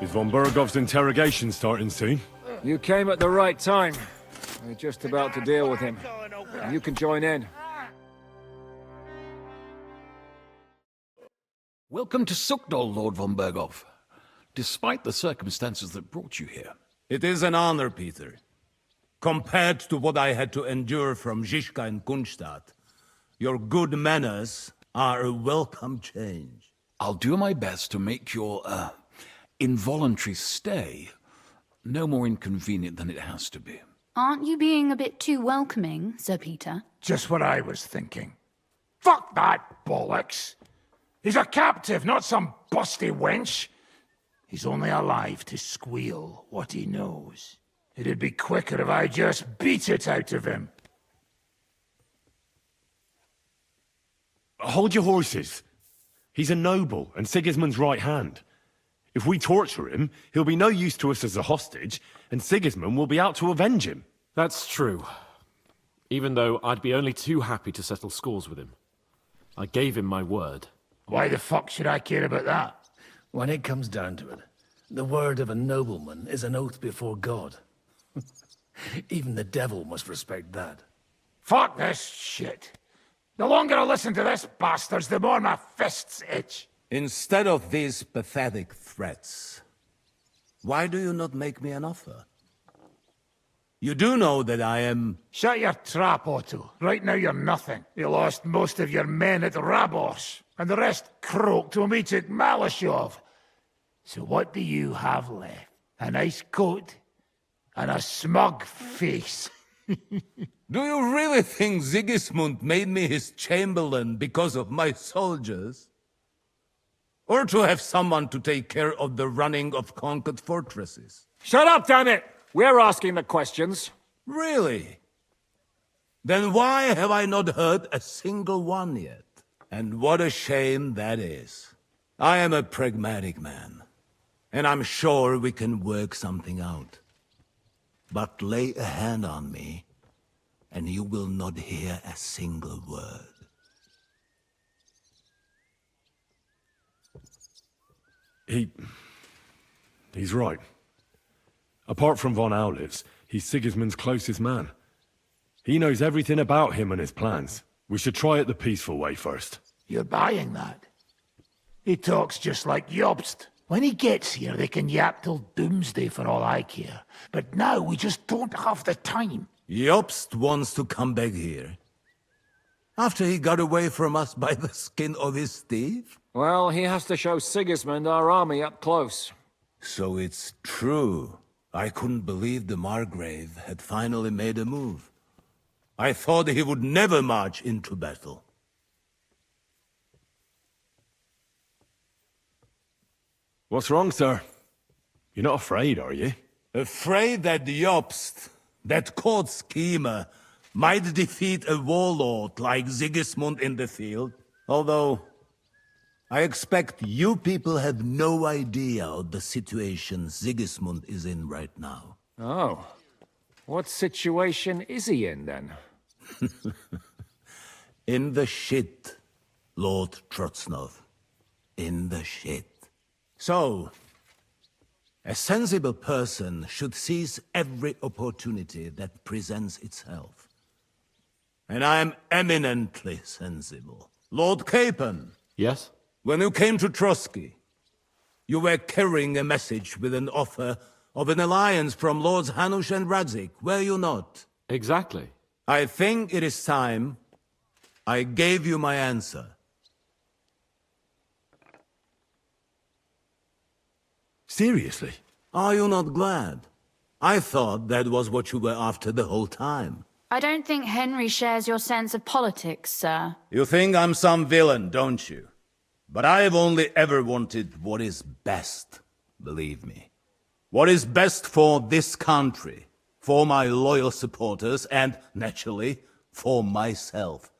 Is von Bergov's interrogation starting soon? You came at the right time. We're just about to deal with him. You can join in. Welcome to Sukdol, Lord von Bergov. Despite the circumstances that brought you here. It is an honor, Peter. Compared to what I had to endure from Zizka and Kunstadt, your good manners are a welcome change. I'll do my best to make your, involuntary stay no more inconvenient than it has to be. Aren't you being a bit too welcoming, Sir Peter? Just what I was thinking. Fuck that bollocks! He's a captive, not some busty wench. He's only alive to squeal what he knows. It'd be quicker if I just beat it out of him. Hold your horses. He's a noble and Sigismund's right hand. If we torture him, he'll be no use to us as a hostage, and Sigismund will be out to avenge him. That's true. Even though I'd be only too happy to settle scores with him. I gave him my word. Why the fuck should I care about that? When it comes down to it, the word of a nobleman is an oath before God. Even the devil must respect that. Fuck this shit. The longer I listen to this bastards, the more my fists itch. Instead of these pathetic threats, why do you not make me an offer? You do know that I am... Shut your trap, Otto. Right now you're nothing. You lost most of your men at Rabos, and the rest croaked when we took Malashov. So what do you have left? A nice coat and a smug face. Do you really think Sigismund made me his chamberlain because of my soldiers? Or to have someone to take care of the running of conquered fortresses? Shut up, damn it! We're asking the questions. Really? Then why have I not heard a single one yet? And what a shame that is. I am a pragmatic man, and I'm sure we can work something out. But lay a hand on me, and you will not hear a single word. He's right. Apart from von Aulitz, he's Sigismund's closest man. He knows everything about him and his plans. We should try it the peaceful way first. You're buying that? He talks just like Jobst. When he gets here, they can yap till doomsday for all I care. But now we just don't have the time. Jobst wants to come back here. After he got away from us by the skin of his teeth? Well, he has to show Sigismund our army up close. So it's true. I couldn't believe the Margrave had finally made a move. I thought he would never march into battle. What's wrong, sir? You're not afraid, are you? Afraid that Jobst, that court schemer, might defeat a warlord like Sigismund in the field. Although, I expect you people have no idea of the situation Sigismund is in right now. Oh. What situation is he in, then? In the shit, Lord Trotznov. In the shit. So, a sensible person should seize every opportunity that presents itself. And I am eminently sensible. Lord Capon. Yes? When you came to Trotsky, you were carrying a message with an offer of an alliance from Lords Hanush and Radzik, were you not? Exactly. I think it is time I gave you my answer. Seriously? Are you not glad? I thought that was what you were after the whole time. I don't think Henry shares your sense of politics, sir. You think I'm some villain, don't you? But I have only ever wanted what is best, believe me. What is best for this country, for my loyal supporters, and, naturally, for myself.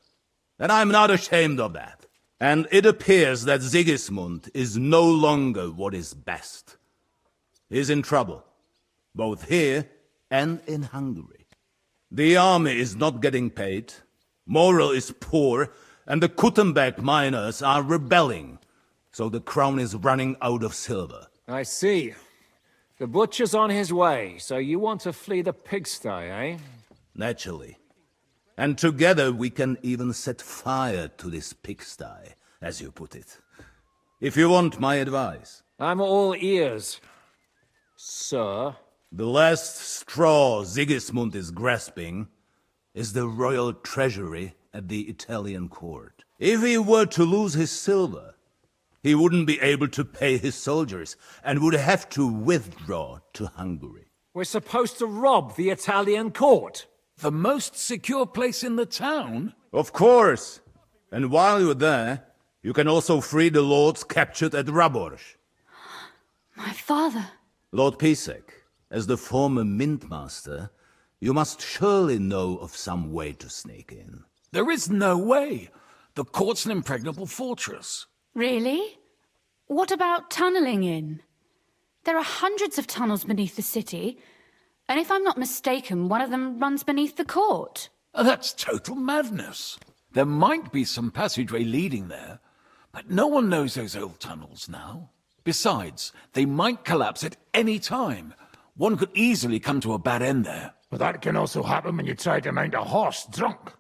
And I'm not ashamed of that. And it appears that Sigismund is no longer what is best. He's in trouble, both here and in Hungary. The army is not getting paid, morale is poor, and the Kuttenberg miners are rebelling, so the crown is running out of silver. I see. The butcher's on his way, so you want to flee the pigsty, eh? Naturally. And together we can even set fire to this pigsty, as you put it. If you want my advice. I'm all ears, sir. The last straw Sigismund is grasping is the royal treasury at the Italian court. If he were to lose his silver, he wouldn't be able to pay his soldiers and would have to withdraw to Hungary. We're supposed to rob the Italian court. The most secure place in the town? Of course. And while you're there, you can also free the lords captured at Raborz. My father. Lord Pisek, as the former mintmaster, you must surely know of some way to sneak in. There is no way. The court's an impregnable fortress. Really? What about tunneling in? There are hundreds of tunnels beneath the city, and if I'm not mistaken, one of them runs beneath the court. That's total madness. There might be some passageway leading there, but no one knows those old tunnels now. Besides, they might collapse at any time. One could easily come to a bad end there. But that can also happen when you try to mount a horse drunk.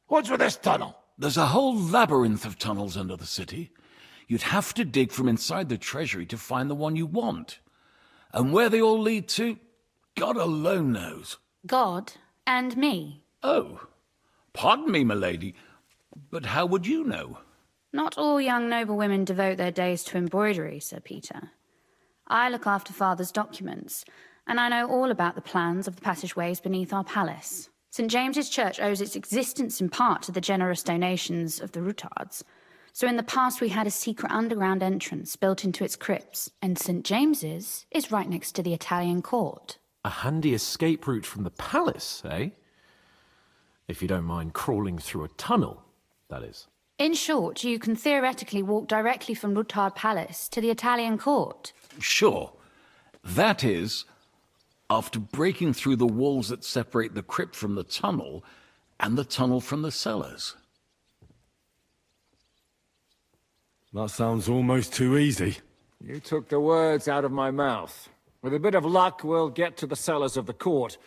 What's with this tunnel? There's a whole labyrinth of tunnels under the city. You'd have to dig from inside the treasury to find the one you want. And where they all lead to, God alone knows. God and me. Oh, pardon me, milady, but how would you know? Not all young noble women devote their days to embroidery, Sir Peter. I look after Father's documents, and I know all about the plans of the passageways beneath our palace. St. James's Church owes its existence in part to the generous donations of the Oratores. So in the past we had a secret underground entrance built into its crypts, and St. James's is right next to the Italian court. A handy escape route from the palace, eh? If you don't mind crawling through a tunnel, that is. In short, you can theoretically walk directly from Rutard Palace to the Italian court. Sure. That is, after breaking through the walls that separate the crypt from the tunnel, and the tunnel from the cellars. That sounds almost too easy. You took the words out of my mouth. With a bit of luck, we'll get to the cellars of the court.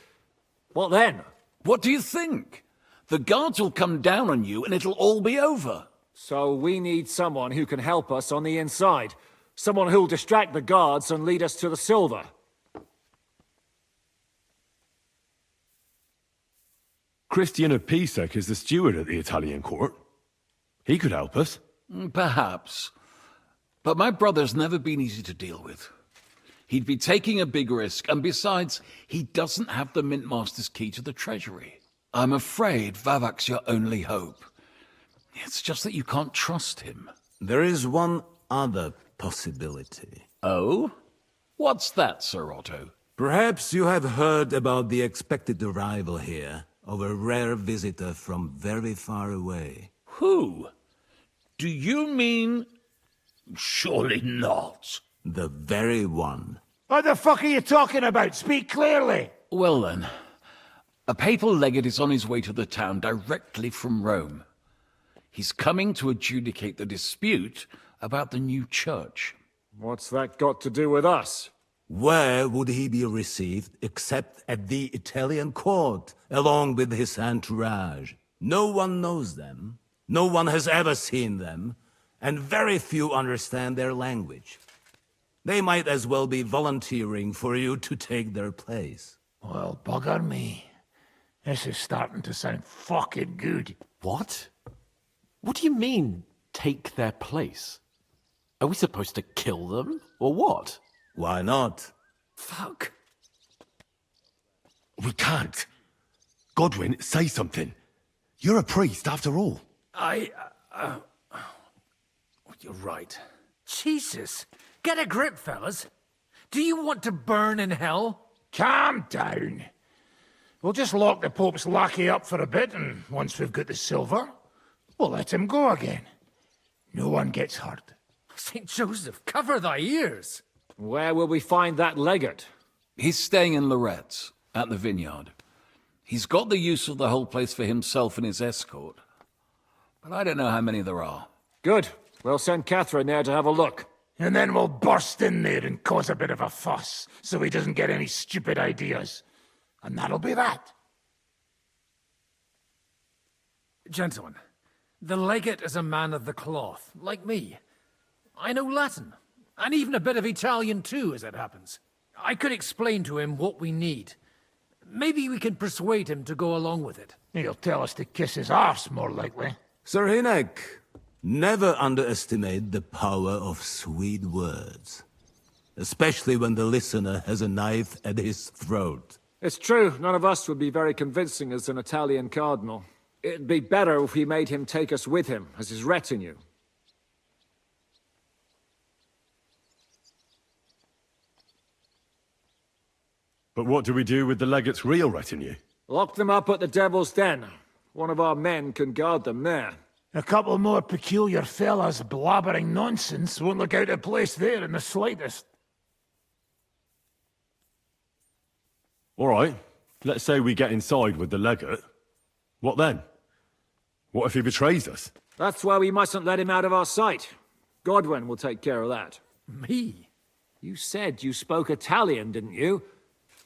What then? What do you think? The guards will come down on you and it'll all be over. So we need someone who can help us on the inside. Someone who'll distract the guards and lead us to the silver. Christian of Pisek is the steward at the Italian court. He could help us. Perhaps. But my brother's never been easy to deal with. He'd be taking a big risk, and besides, he doesn't have the Mintmaster's key to the treasury. I'm afraid Vavak's your only hope. It's just that you can't trust him. There is one other possibility. Oh? What's that, Sir Otto? Perhaps you have heard about the expected arrival here of a rare visitor from very far away. Who? Do you mean... Surely not. The very one. What the fuck are you talking about? Speak clearly. Well then, a papal legate is on his way to the town directly from Rome. He's coming to adjudicate the dispute about the new church. What's that got to do with us? Where would he be received except at the Italian court, along with his entourage? No one knows them, no one has ever seen them, and very few understand their language. They might as well be volunteering for you to take their place. Well, bugger me. This is starting to sound fucking good. What? What do you mean, take their place? Are we supposed to kill them, or what? Why not? Fuck. We can't. Godwin, say something. You're a priest, after all. You're right. Jesus. Get a grip, fellas. Do you want to burn in hell? Calm down. We'll just lock the Pope's lackey up for a bit, and once we've got the silver, we'll let him go again. No one gets hurt. St. Joseph, cover thy ears. Where will we find that legate? He's staying in Loretz, at the vineyard. He's got the use of the whole place for himself and his escort. But I don't know how many there are. Good. We'll send Catherine there to have a look. And then we'll burst in there and cause a bit of a fuss, so he doesn't get any stupid ideas. And that'll be that. Gentlemen, the legate is a man of the cloth, like me. I know Latin, and even a bit of Italian too, as it happens. I could explain to him what we need. Maybe we can persuade him to go along with it. He'll tell us to kiss his arse, more likely. Sir Hinek, never underestimate the power of sweet words. Especially when the listener has a knife at his throat. It's true, none of us would be very convincing as an Italian cardinal. It'd be better if we made him take us with him, as his retinue. But what do we do with the legate's real retinue? Lock them up at the Devil's Den. One of our men can guard them there. A couple more peculiar fellas blabbering nonsense won't look out of place there in the slightest. All right, let's say we get inside with the legate. What then? What if he betrays us? That's why we mustn't let him out of our sight. Godwin will take care of that. Me? You said you spoke Italian, didn't you?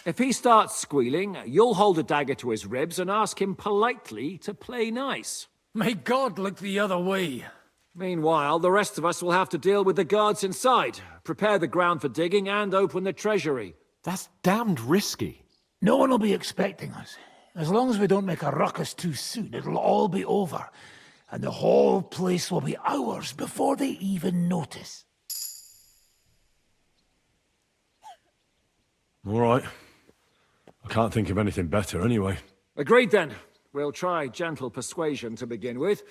If he starts squealing, you'll hold a dagger to his ribs and ask him politely to play nice. May God look the other way. Meanwhile, the rest of us will have to deal with the guards inside, prepare the ground for digging, and open the treasury. That's damned risky. No one will be expecting us. As long as we don't make a ruckus too soon, it'll all be over. And the whole place will be ours before they even notice. All right. I can't think of anything better anyway. Agreed then. We'll try gentle persuasion to begin with.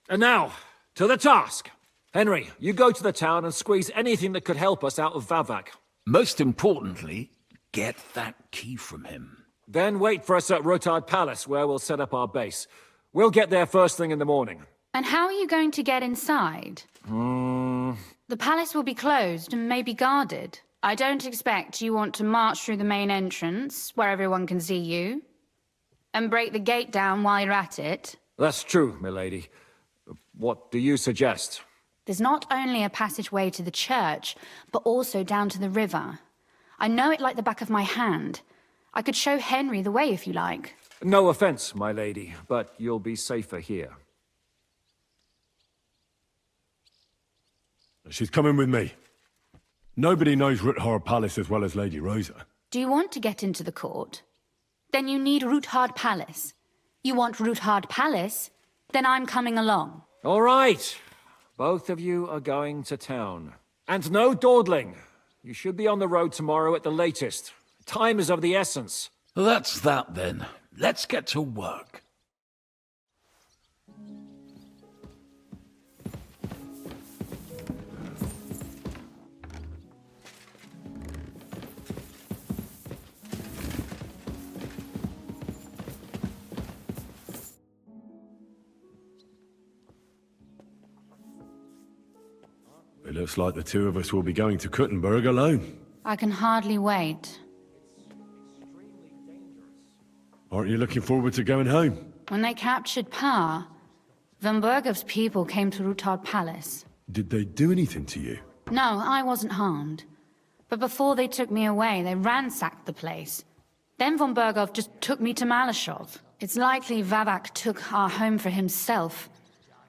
And now, to the task. Henry, you go to the town and squeeze anything that could help us out of Vavak. Most importantly, get that key from him. Then wait for us at Rotard Palace, where we'll set up our base. We'll get there first thing in the morning. And how are you going to get inside? The palace will be closed and maybe guarded. I don't expect you want to march through the main entrance, where everyone can see you, and break the gate down while you're at it. That's true, milady. What do you suggest? There's not only a passageway to the church, but also down to the river. I know it like the back of my hand. I could show Henry the way if you like. No offense, my lady, but you'll be safer here. She's coming with me. Nobody knows Ruthard Palace as well as Lady Rosa. Do you want to get into the court? Then you need Ruthard Palace. You want Ruthard Palace? Then I'm coming along. All right. Both of you are going to town. And no dawdling. You should be on the road tomorrow at the latest. Time is of the essence. That's that then. Let's get to work. It looks like the two of us will be going to Kuttenberg alone. I can hardly wait. Aren't you looking forward to going home? When they captured Pa, Van Bergov's people came to Ruthard Palace. Did they do anything to you? No, I wasn't harmed. But before they took me away, they ransacked the place. Then Von Bergov just took me to Malashov. It's likely Vavak took our home for himself.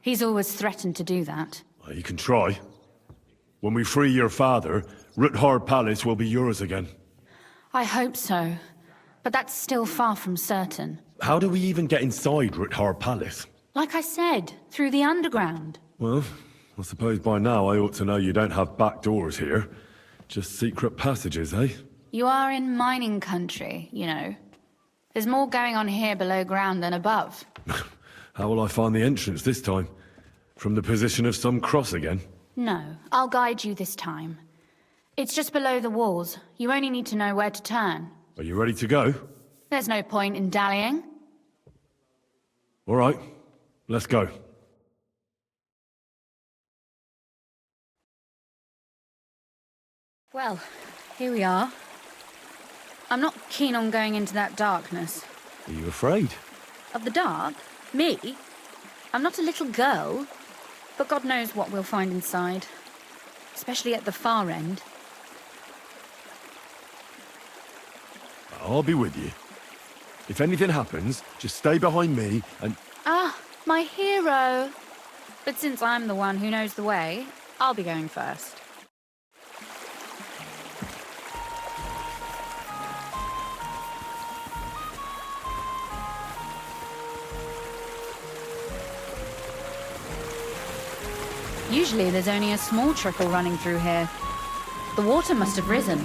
He's always threatened to do that. Well, you can try. When we free your father, Ruthard Palace will be yours again. I hope so. But that's still far from certain. How do we even get inside Ruthard Palace? Like I said, through the underground. Well, I suppose by now I ought to know you don't have back doors here. Just secret passages, eh? You are in mining country, you know. There's more going on here below ground than above. How will I find the entrance this time? From the position of some cross again? No, I'll guide you this time. It's just below the walls. You only need to know where to turn. Are you ready to go? There's no point in dallying. All right, let's go. Well, here we are. I'm not keen on going into that darkness. Are you afraid? Of the dark? Me? I'm not a little girl. But God knows what we'll find inside. especially at the far end. I'll be with you. If anything happens, just stay behind me and... Ah, my hero. But since I'm the one who knows the way, I'll be going first. Usually there's only a small trickle running through here. The water must have risen.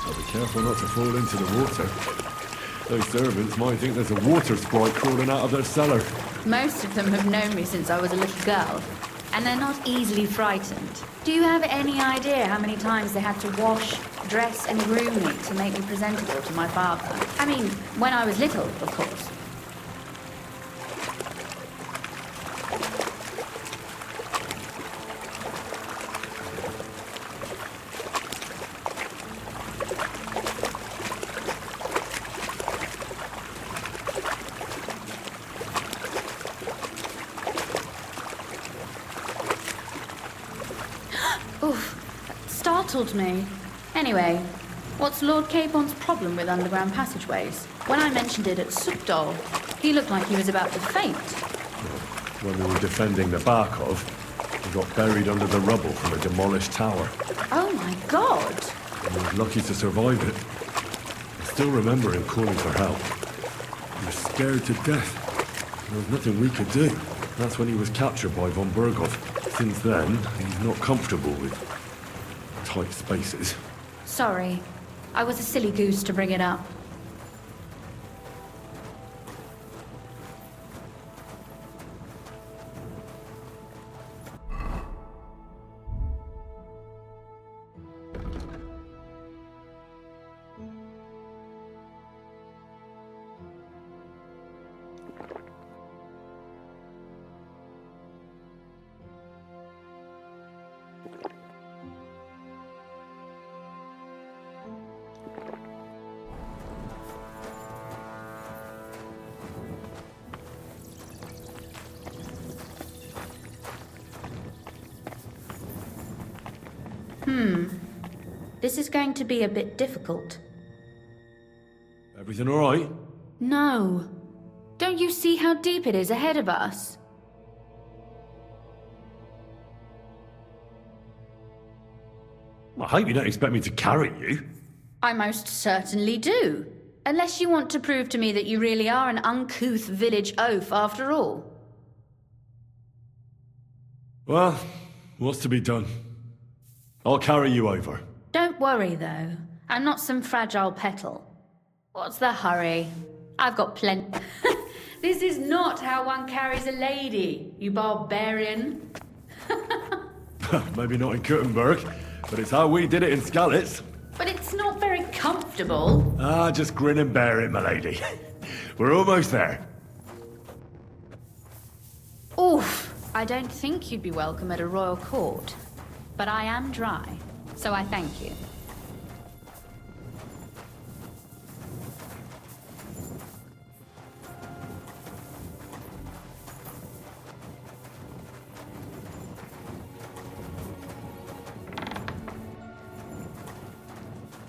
I'll be careful not to fall into the water. Those servants might think there's a water sprite crawling out of their cellar. Most of them have known me since I was a little girl, and they're not easily frightened. Do you have any idea how many times they had to wash, dress, and groom me to make me presentable to my father? I mean, when I was little, of course. Startled me. Anyway, what's Lord Capon's problem with underground passageways? When I mentioned it at Supdol, he looked like he was about to faint. When we were defending the Barkov, we got buried under the rubble from a demolished tower. Oh my god! We were lucky to survive it. I still remember him calling for help. He was scared to death. There was nothing we could do. That's when he was captured by von Berghoff. Since then, he's not comfortable with tight spaces. Sorry. I was a silly goose to bring it up. This is going to be a bit difficult. Everything all right? No. Don't you see how deep it is ahead of us? I hope you don't expect me to carry you. I most certainly do. Unless you want to prove to me that you really are an uncouth village oaf after all. Well, what's to be done? I'll carry you over. Don't worry, though. I'm not some fragile petal. What's the hurry? I've got plenty. This is not how one carries a lady, you barbarian. Maybe not in Kuttenberg, but it's how we did it in Skalitz. But it's not very comfortable. Ah, just grin and bear it, my lady. We're almost there. Oof. I don't think you'd be welcome at a royal court. But I am dry, so I thank you.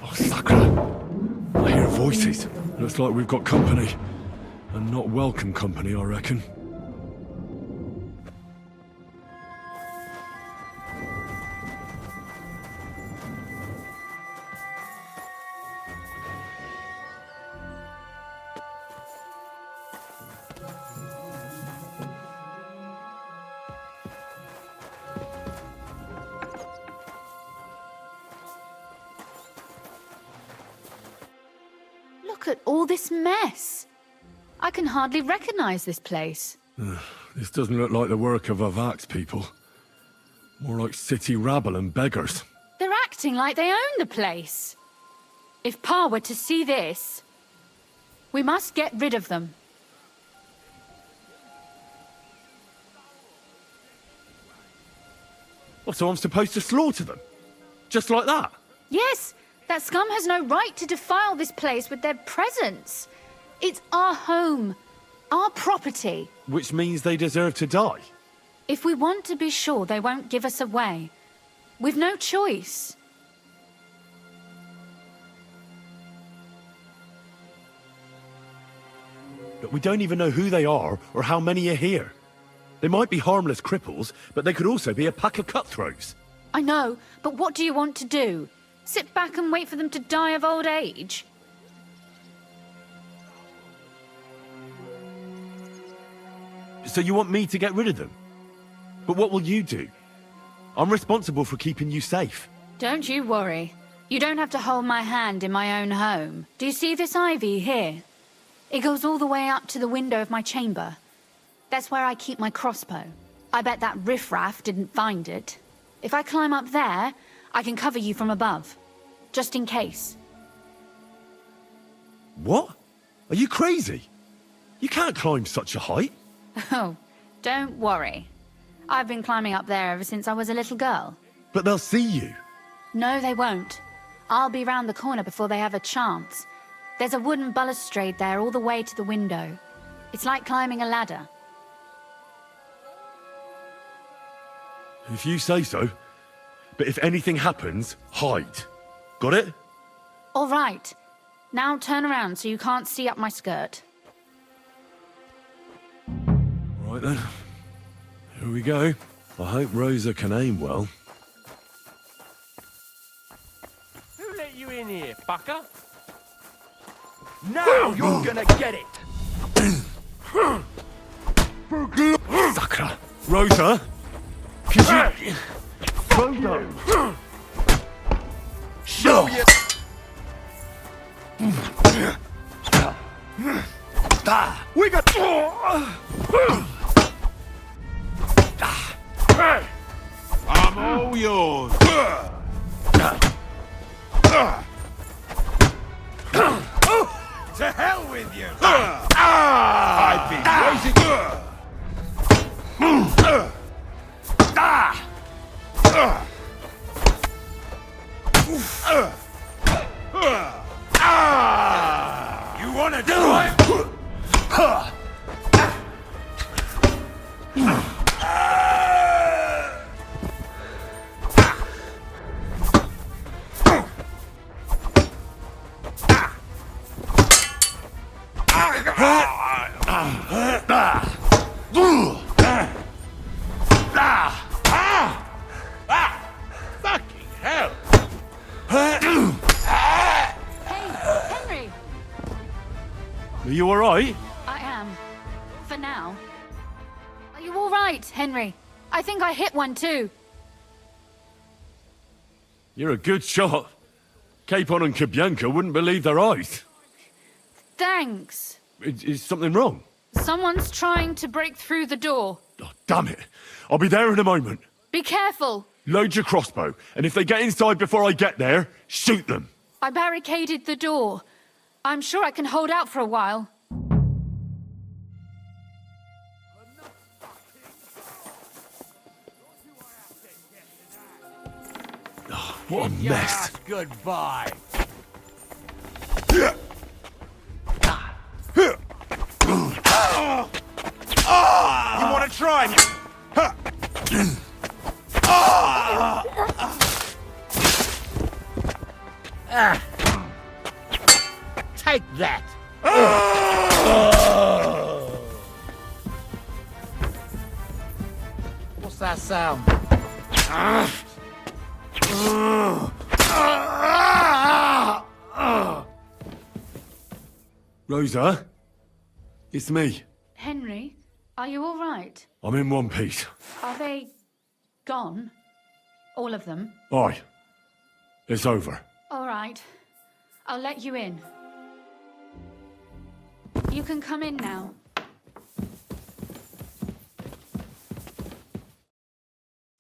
Oh, Sakra! I hear voices. Looks like we've got company. And not welcome company, I reckon. Look at all this mess. I can hardly recognize this place. This doesn't look like the work of Avak's people. More like city rabble and beggars. They're acting like they own the place. If Pa were to see this, we must get rid of them. Oh, so I'm supposed to slaughter them? Just like that? Yes, that scum has no right to defile this place with their presence. It's our home, our property. Which means they deserve to die. If we want to be sure they won't give us away, we've no choice. But we don't even know who they are or how many are here. They might be harmless cripples, but they could also be a pack of cutthroats. I know, but what do you want to do? Sit back and wait for them to die of old age? So you want me to get rid of them? But what will you do? I'm responsible for keeping you safe. Don't you worry. You don't have to hold my hand in my own home. Do you see this ivy here? It goes all the way up to the window of my chamber. That's where I keep my crossbow. I bet that riffraff didn't find it. If I climb up there, I can cover you from above. Just in case. What? Are you crazy? You can't climb such a height. Oh, don't worry. I've been climbing up there ever since I was a little girl. But they'll see you. No, they won't. I'll be round the corner before they have a chance. There's a wooden balustrade there all the way to the window. It's like climbing a ladder. If you say so. But if anything happens, hide. Got it? All right. Now turn around so you can't see up my skirt. Right then. Here we go. I hope Rosa can aim well. Who let you in here, fucker? Now you're gonna get it! Sakra! Rosa! Could you... Rosa! Show you! We got... I'm all yours! To hell with you! I've been waiting... You wanna try? Fucking hell! Hey, Henry! Are you alright? I am. For now. Are you all right, Henry? I think I hit one too. You're a good shot. Capon and Kabianka wouldn't believe their eyes. Thanks. Is something wrong? Someone's trying to break through the door. Oh, damn it. I'll be there in a moment. Be careful. Load your crossbow, and if they get inside before I get there, shoot them. I barricaded the door. I'm sure I can hold out for a while. Oh, what a mess. Goodbye. You wanna try me? Take that! What's that sound? Rosa? It's me. Henry, are you all right? I'm in one piece. Are they gone? All of them? Aye. It's over. All right. I'll let you in. You can come in now.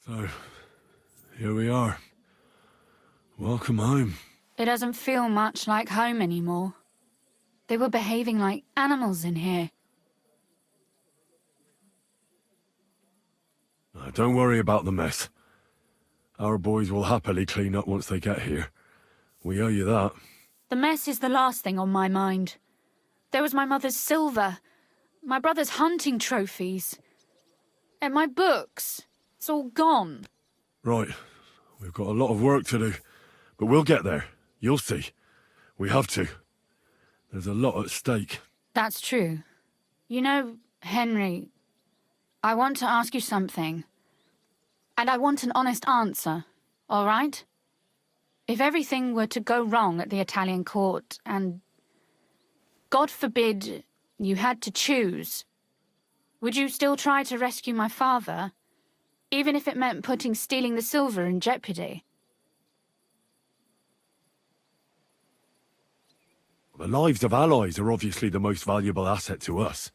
So, here we are. Welcome home. It doesn't feel much like home anymore. They were behaving like animals in here. Don't worry about the mess. Our boys will happily clean up once they get here. We owe you that. The mess is the last thing on my mind. There was my mother's silver, my brother's hunting trophies. And my books. It's all gone. Right. We've got a lot of work to do. But we'll get there. You'll see. We have to. There's a lot at stake. That's true. You know, Henry, I want to ask you something. And I want an honest answer, all right? If everything were to go wrong at the Italian court and, God forbid, you had to choose, would you still try to rescue my father, even if it meant putting stealing the silver in jeopardy? The lives of allies are obviously the most valuable asset to us.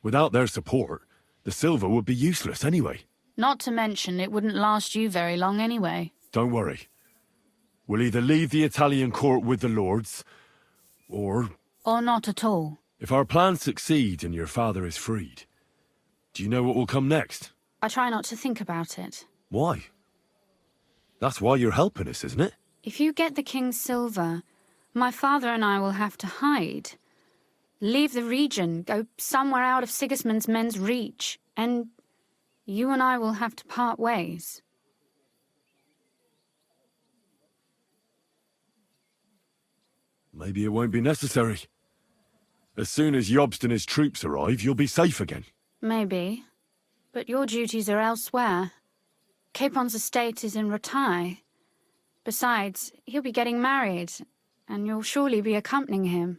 Without their support, the silver would be useless anyway. Not to mention, it wouldn't last you very long anyway. Don't worry. We'll either leave the Italian court with the lords, or... Or not at all. If our plans succeed and your father is freed, do you know what will come next? I try not to think about it. Why? That's why you're helping us, isn't it? If you get the king's silver, my father and I will have to hide. Leave the region, go somewhere out of Sigismund's men's reach, and you and I will have to part ways. Maybe it won't be necessary. As soon as Jobst and his troops arrive, you'll be safe again. Maybe. But your duties are elsewhere. Capon's estate is in Retaille. Besides, he'll be getting married, and you'll surely be accompanying him.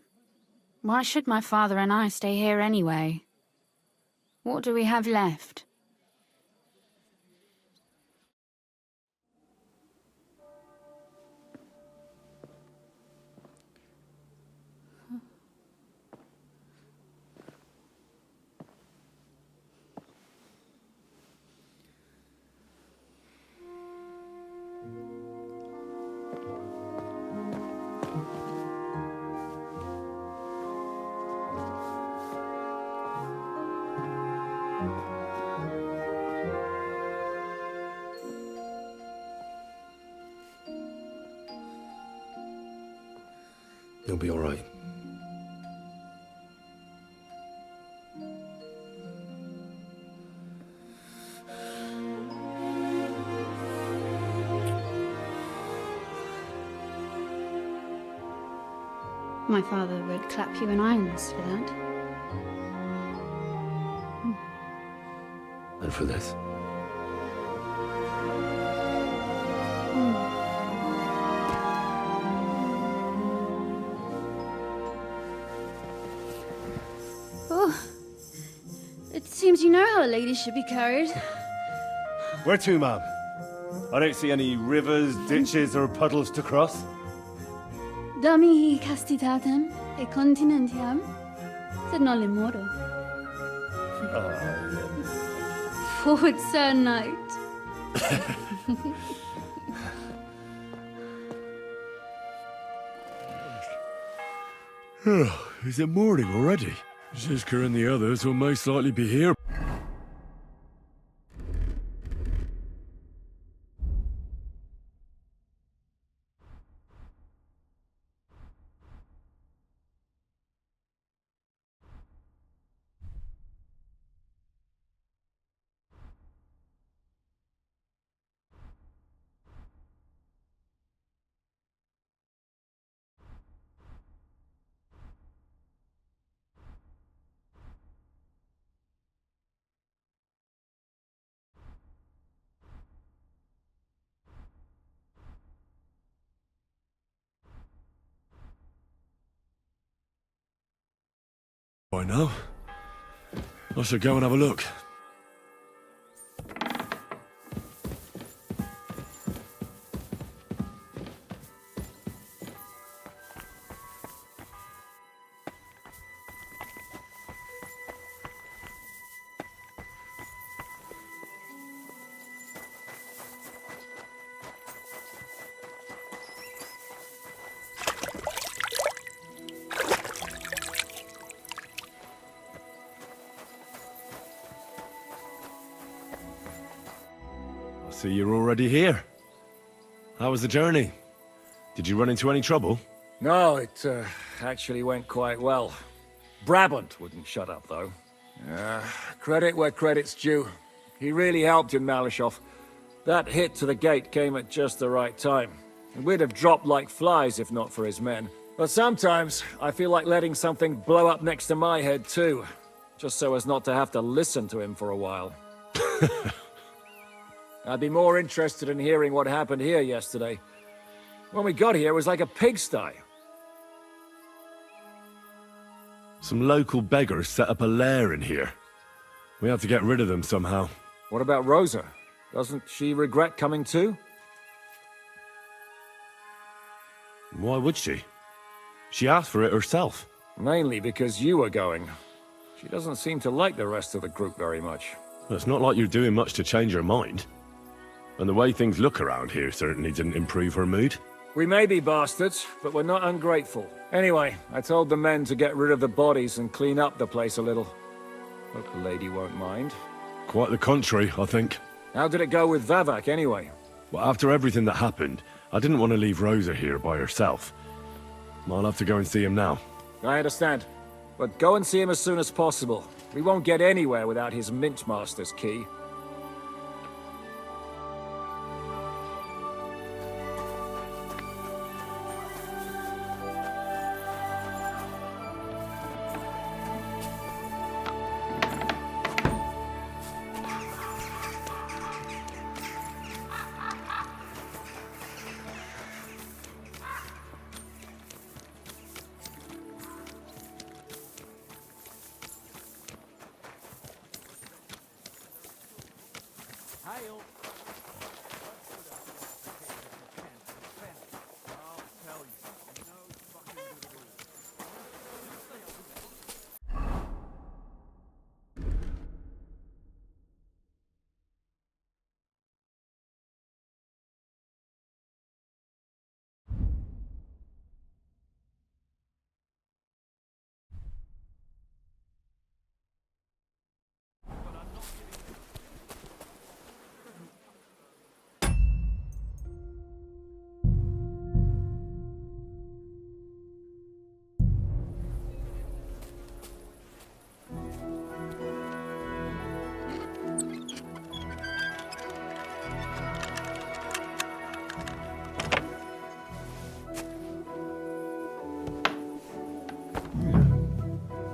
Why should my father and I stay here anyway? What do we have left? You'll be all right. My father would clap you in irons for that. And for this. It seems you know how a lady should be carried. Where to, ma'am? I don't see any rivers, ditches, or puddles to cross. Dami castitatem e continentiam, sed non le moro. Forward, Sir Knight. Is it morning already? Zizka and the others will most likely be here. By now, I should go and have a look. So you're already here. How was the journey? Did you run into any trouble? No, it actually went quite well. Brabant wouldn't shut up, though. Credit where credit's due. He really helped in Malishov. That hit to the gate came at just the right time. And we'd have dropped like flies if not for his men. But sometimes, I feel like letting something blow up next to my head too. Just so as not to have to listen to him for a while. I'd be more interested in hearing what happened here yesterday. When we got here, it was like a pigsty. Some local beggars set up a lair in here. We had to get rid of them somehow. What about Rosa? Doesn't she regret coming too? Why would she? She asked for it herself. Mainly because you were going. She doesn't seem to like the rest of the group very much. It's not like you're doing much to change her mind. And the way things look around here certainly didn't improve her mood. We may be bastards, but we're not ungrateful. Anyway, I told the men to get rid of the bodies and clean up the place a little. Hope the lady won't mind. Quite the contrary, I think. How did it go with Vavak, anyway? Well, after everything that happened, I didn't want to leave Rosa here by herself. I'll have to go and see him now. I understand. But go and see him as soon as possible. We won't get anywhere without his Mint Master's key.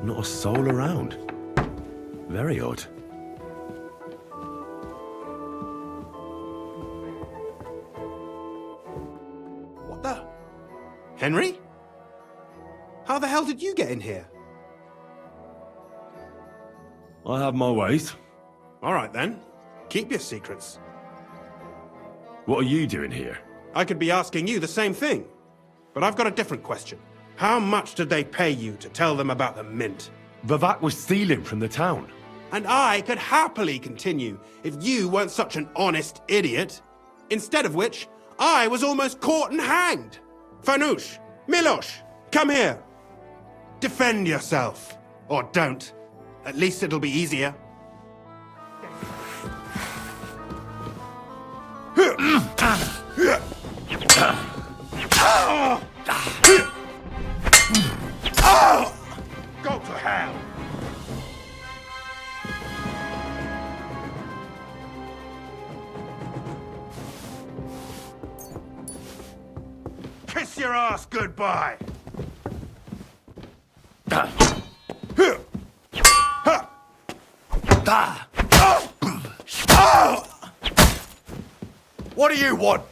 Not a soul around. Very odd. What the? Henry? How the hell did you get in here? I have my ways. All right then. Keep your secrets. What are you doing here? I could be asking you the same thing. But I've got a different question. How much did they pay you to tell them about the Mint? Vavak was stealing from the town. And I could happily continue if you weren't such an honest idiot. Instead of which, I was almost caught and hanged. Fanush, Milosh, come here. Defend yourself. Or don't. At least it'll be easier. Go to hell! Kiss your ass goodbye! What do you want?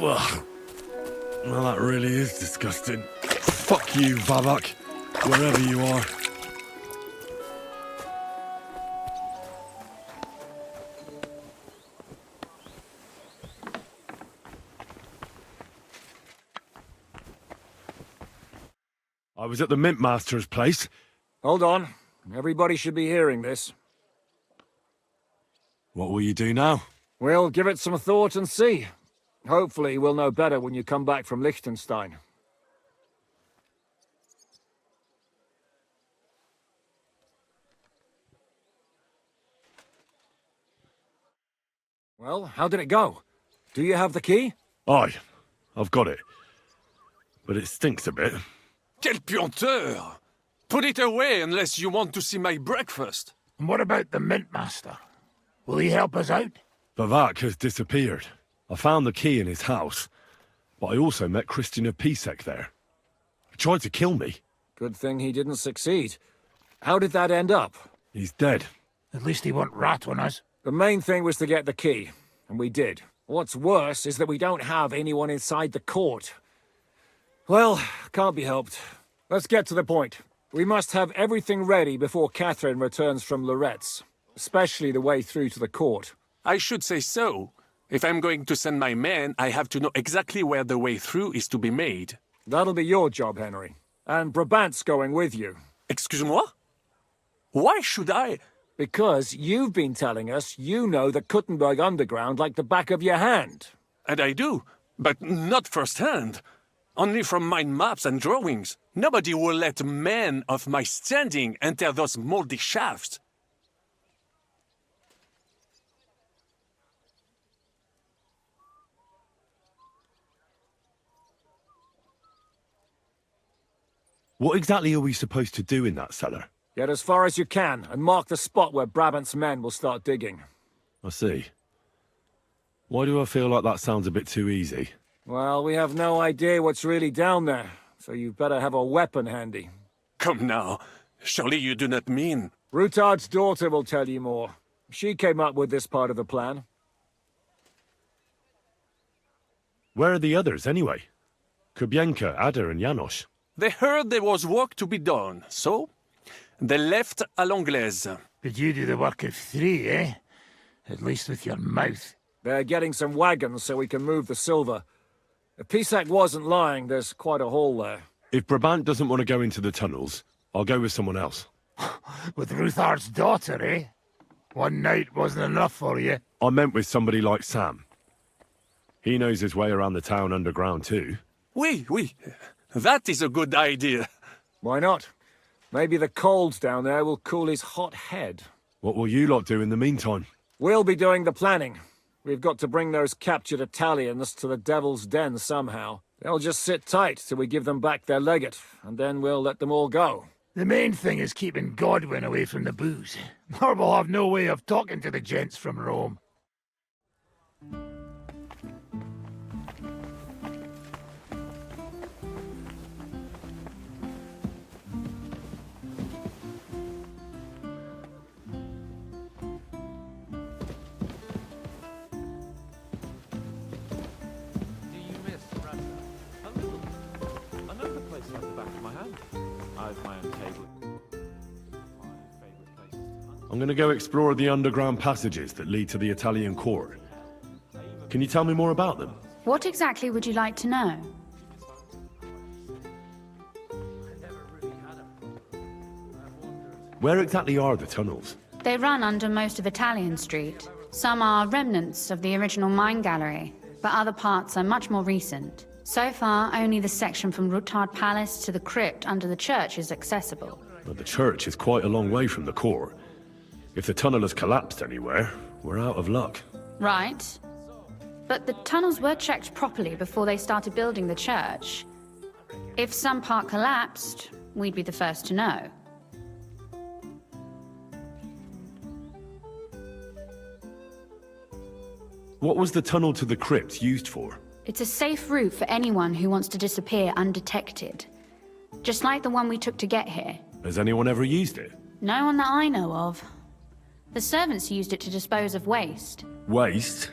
Well, that really is disgusting. Fuck you, Vavak, wherever you are. I was at the Mint Master's place. Hold on. Everybody should be hearing this. What will you do now? We'll give it some thought and see. Hopefully we'll know better when you come back from Liechtenstein. Well, how did it go? Do you have the key? Aye, I've got it. But it stinks a bit. Quel puanteur! Put it away unless you want to see my breakfast. And what about the Mint Master? Will he help us out? Vavak has disappeared. I found the key in his house, but I also met Christian of Pisek there. He tried to kill me. Good thing he didn't succeed. How did that end up? He's dead. At least he won't rat on us. The main thing was to get the key, and we did. What's worse is that we don't have anyone inside the court. Well, can't be helped. Let's get to the point. We must have everything ready before Catherine returns from Loretz, especially the way through to the court. I should say so. If I'm going to send my men, I have to know exactly where the way through is to be made. That'll be your job, Henry. And Brabant's going with you. Excuse-moi? Why should I? Because you've been telling us you know the Kuttenberg underground like the back of your hand. And I do, but not firsthand. Only from mind maps and drawings. Nobody will let men of my standing enter those moldy shafts. What exactly are we supposed to do in that cellar? Get as far as you can, and mark the spot where Brabant's men will start digging. I see. Why do I feel like that sounds a bit too easy? Well, we have no idea what's really down there, so you've better have a weapon handy. Come now. Surely you do not mean... Rutard's daughter will tell you more. She came up with this part of the plan. Where are the others, anyway? Kubienka, Ada, and Janos. They heard there was work to be done, so they left à l'anglaise. But you do the work of 3, eh? At least with your mouth. They're getting some wagons so we can move the silver. If Pisak wasn't lying, there's quite a haul there. If Brabant doesn't want to go into the tunnels, I'll go with someone else. With Ruthard's daughter, eh? One night wasn't enough for you. I meant with somebody like Sam. He knows his way around the town underground too. Oui. That is a good idea. Why not? Maybe the cold down there will cool his hot head. What will you lot do in the meantime? We'll be doing the planning. We've got to bring those captured Italians to the Devil's Den somehow. They'll just sit tight till we give them back their legate, and then we'll let them all go. The main thing is keeping Godwin away from the booze. Or we'll have no way of talking to the gents from Rome. I'm going to go explore the underground passages that lead to the Italian court. Can you tell me more about them? What exactly would you like to know? Where exactly are the tunnels? They run under most of Italian Street. Some are remnants of the original mine gallery, but other parts are much more recent. So far, only the section from Rutard Palace to the crypt under the church is accessible. But the church is quite a long way from the court. If the tunnel has collapsed anywhere, we're out of luck. Right. But the tunnels were checked properly before they started building the church. If some part collapsed, we'd be the first to know. What was the tunnel to the crypt used for? It's a safe route for anyone who wants to disappear undetected. Just like the one we took to get here. Has anyone ever used it? No one that I know of. The servants used it to dispose of waste. Waste?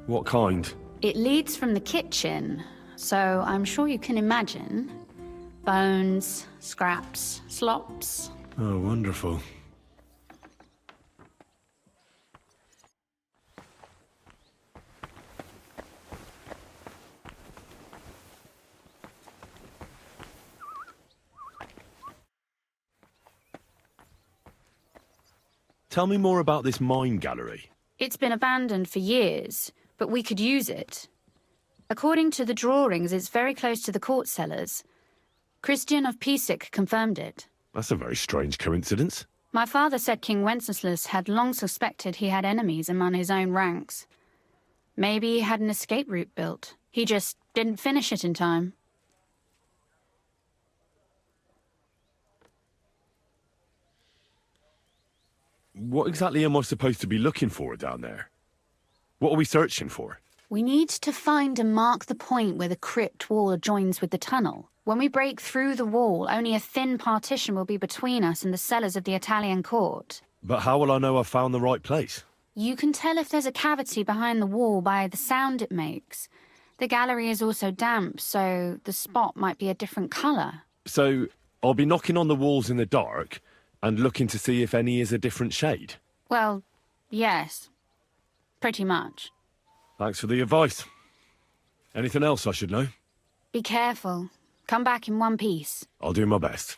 What kind? It leads from the kitchen, so I'm sure you can imagine. Bones, scraps, slops. Oh, wonderful. Tell me more about this mine gallery. It's been abandoned for years, but we could use it. According to the drawings, it's very close to the court cellars. Christian of Pisek confirmed it. That's a very strange coincidence. My father said King Wenceslas had long suspected he had enemies among his own ranks. Maybe he had an escape route built. He just didn't finish it in time. What exactly am I supposed to be looking for down there? What are we searching for? We need to find and mark the point where the crypt wall joins with the tunnel. When we break through the wall, only a thin partition will be between us and the cellars of the Italian court. But how will I know I've found the right place? You can tell if there's a cavity behind the wall by the sound it makes. The gallery is also damp, so the spot might be a different colour. So, I'll be knocking on the walls in the dark and looking to see if any is a different shade? Well, yes. Pretty much. Thanks for the advice. Anything else I should know? Be careful. Come back in one piece. I'll do my best.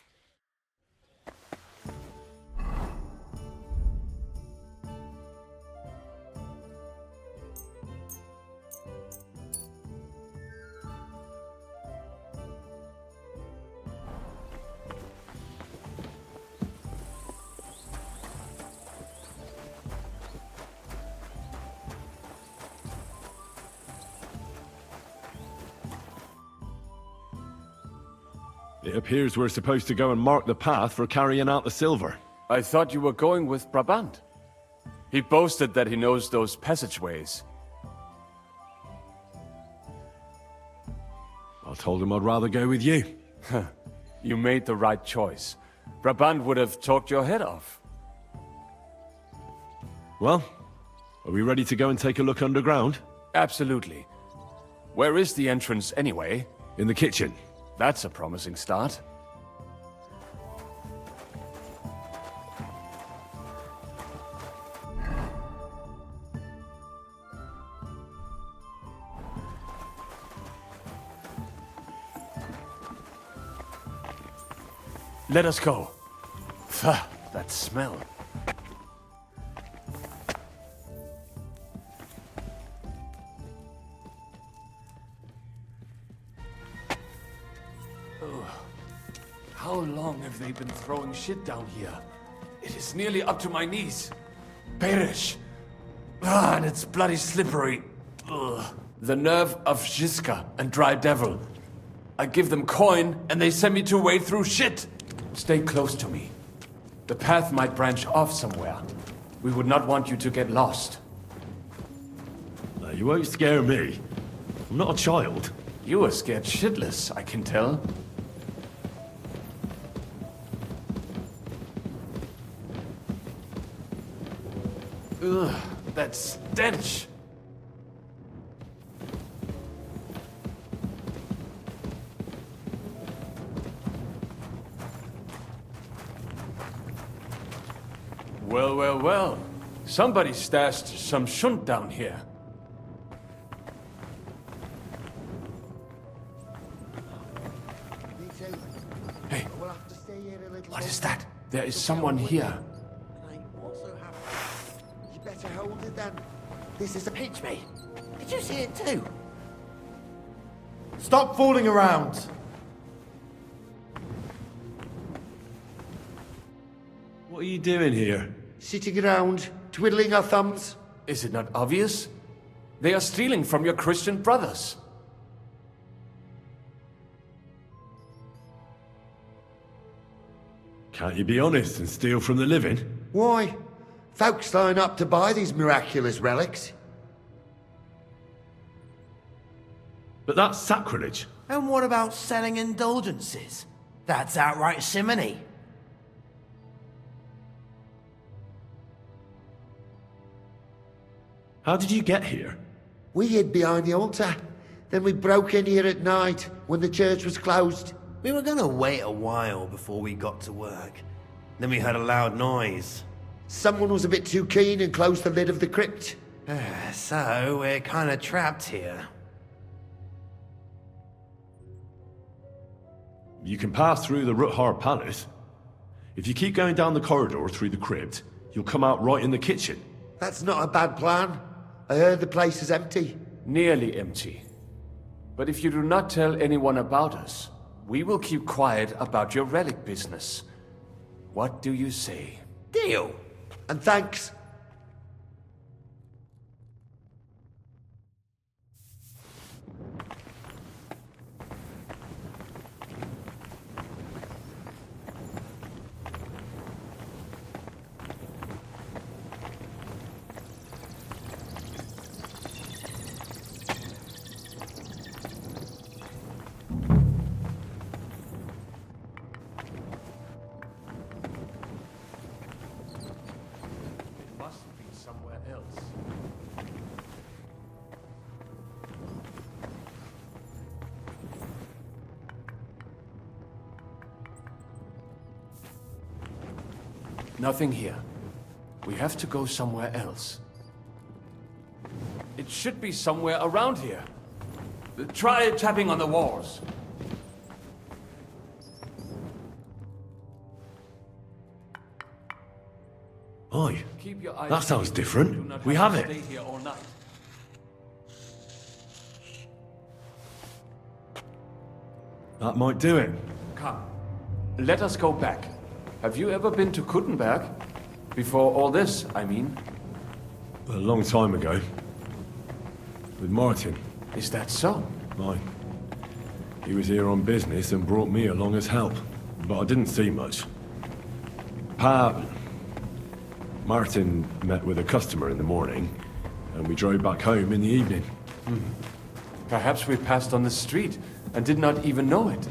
It appears we're supposed to go and mark the path for carrying out the silver. I thought you were going with Brabant. He boasted that he knows those passageways. I told him I'd rather go with you. You made the right choice. Brabant would have talked your head off. Well, are we ready to go and take a look underground? Absolutely. Where is the entrance anyway? In the kitchen. That's a promising start. Let us go. Pah, that smell. How long have they been throwing shit down here? It is nearly up to my knees. Perish. And it's bloody slippery. Ugh. The nerve of Žižka and Dry Devil. I give them coin, and they send me to wade through shit. Stay close to me. The path might branch off somewhere. We would not want you to get lost. You won't scare me. I'm not a child. You are scared shitless, I can tell. Ugh, that stench! Well, well, well. Somebody stashed some shunt down here. Hey, what is that? There is someone here. Better hold it then. This is to pinch me. Did you see it too? Stop fooling around! What are you doing here? Sitting around, twiddling our thumbs. Is it not obvious? They are stealing from your Christian brothers. Can't you be honest and steal from the living? Why? Folks line up to buy these miraculous relics. But that's sacrilege. And what about selling indulgences? That's outright simony. How did you get here? We hid behind the altar. Then we broke in here at night when the church was closed. We were gonna wait a while before we got to work. Then we heard a loud noise. Someone was a bit too keen and closed the lid of the crypt. So, we're kinda trapped here. You can pass through the Ruthar Palace. If you keep going down the corridor through the crypt, you'll come out right in the kitchen. That's not a bad plan. I heard the place is empty. Nearly empty. But if you do not tell anyone about us, we will keep quiet about your relic business. What do you say? Deal. And thanks. Nothing here. We have to go somewhere else. It should be somewhere around here. Try tapping on the walls. Oi, Keep your eyes that sounds peeled. different. Do not We to have it. Stay here all night. That might do it. Come, let us go back. Have you ever been to Kuttenberg? Before all this, I mean. A long time ago. With Martin. Is that so? Aye. He was here on business and brought me along as help. But I didn't see much. Martin met with a customer in the morning, and we drove back home in the evening. Perhaps we passed on the street and did not even know it.